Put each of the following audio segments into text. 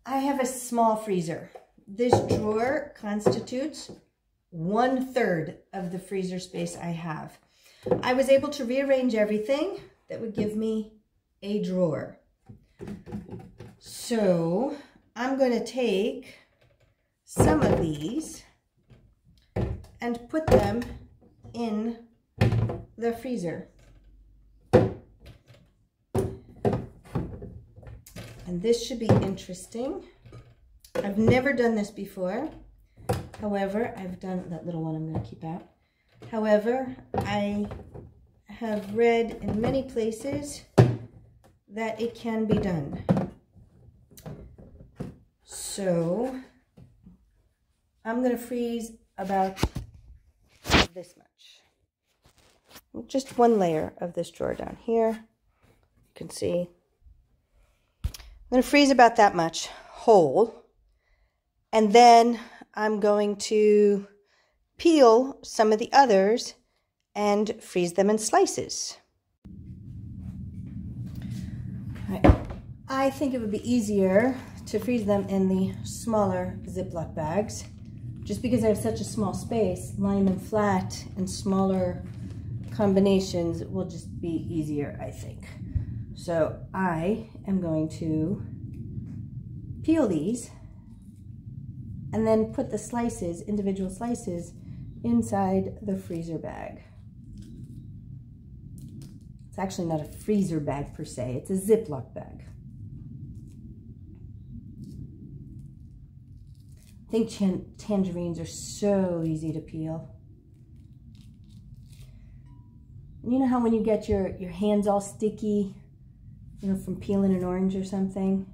I have a small freezer. This drawer constitutes 1/3 of the freezer space I have. I was able to rearrange everything that would give me a drawer. So I'm going to take some of these and put them in the freezer. And this should be interesting. I've never done this before. However, I've done that little one I'm going to keep out. However, I have read in many places that it can be done. So I'm going to freeze about this much. Just one layer of this drawer down here. You can see. I'm going to freeze about that much whole. And then I'm going to peel some of the others and freeze them in slices. I think it would be easier to freeze them in the smaller Ziploc bags, just because I have such a small space. Lying them flat in smaller combinations will just be easier, I think. So I am going to peel these and then put the slices, individual slices, inside the freezer bag. It's actually not a freezer bag per se, it's a Ziploc bag. I think tangerines are so easy to peel. You know how when you get your hands all sticky, you know, from peeling an orange or something?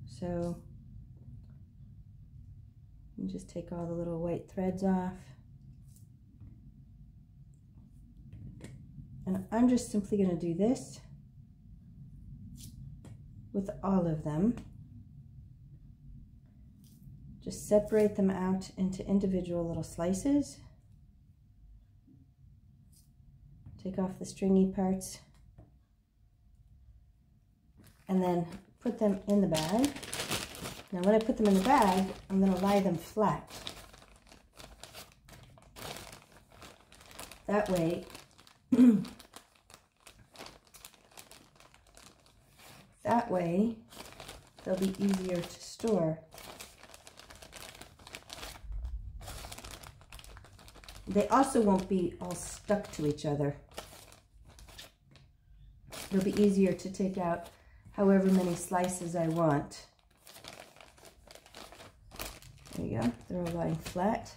So you just take all the little white threads off. And I'm just simply going to do this with all of them. Just separate them out into individual little slices. Take off the stringy parts. And then put them in the bag. Now when I put them in the bag, I'm going to lie them flat. That way, they'll be easier to store. They also won't be all stuck to each other. It'll be easier to take out however many slices I want. There you go, they're all lying flat.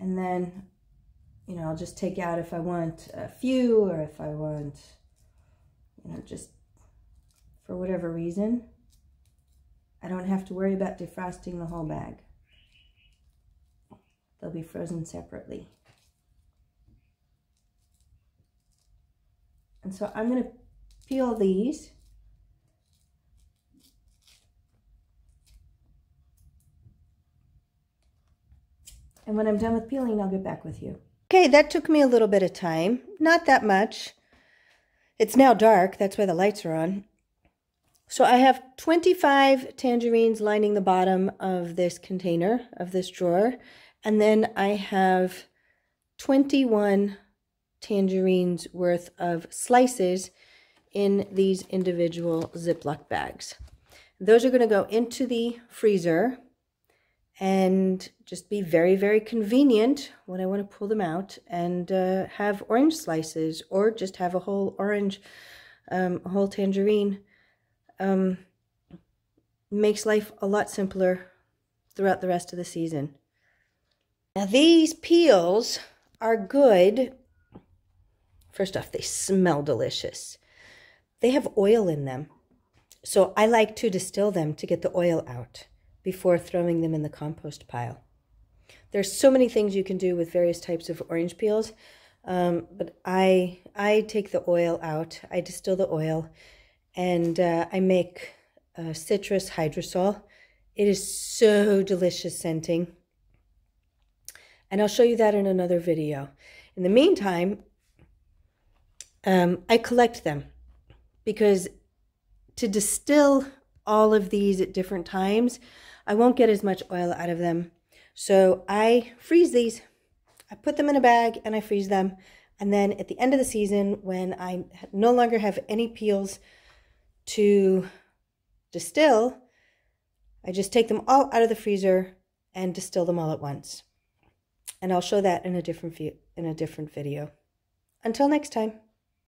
And then, you know, I'll just take out if I want a few, or if I want, you know, just for whatever reason. I don't have to worry about defrosting the whole bag. They'll be frozen separately. And so I'm going to peel these. And when I'm done with peeling, I'll get back with you. Okay, that took me a little bit of time. Not that much. It's now dark. That's why the lights are on. So I have 25 tangerines lining the bottom of this container, of this drawer. And then I have 21 tangerines worth of slices in these individual Ziploc bags. Those are going to go into the freezer and just be very, very convenient when I want to pull them out and have orange slices, or just have a whole orange, a whole tangerine. Makes life a lot simpler throughout the rest of the season. Now these peels are good. First off, they smell delicious. They have oil in them. So I like to distill them to get the oil out before throwing them in the compost pile. There's so many things you can do with various types of orange peels, but I take the oil out. I distill the oil, and I make citrus hydrosol. It is so delicious scenting. And I'll show you that in another video. In the meantime, I collect them, because to distill all of these at different times, I won't get as much oil out of them. So I freeze these. I put them in a bag and I freeze them. And then at the end of the season, when I no longer have any peels to distill, I just take them all out of the freezer and distill them all at once. And I'll show that in a different video. Until next time.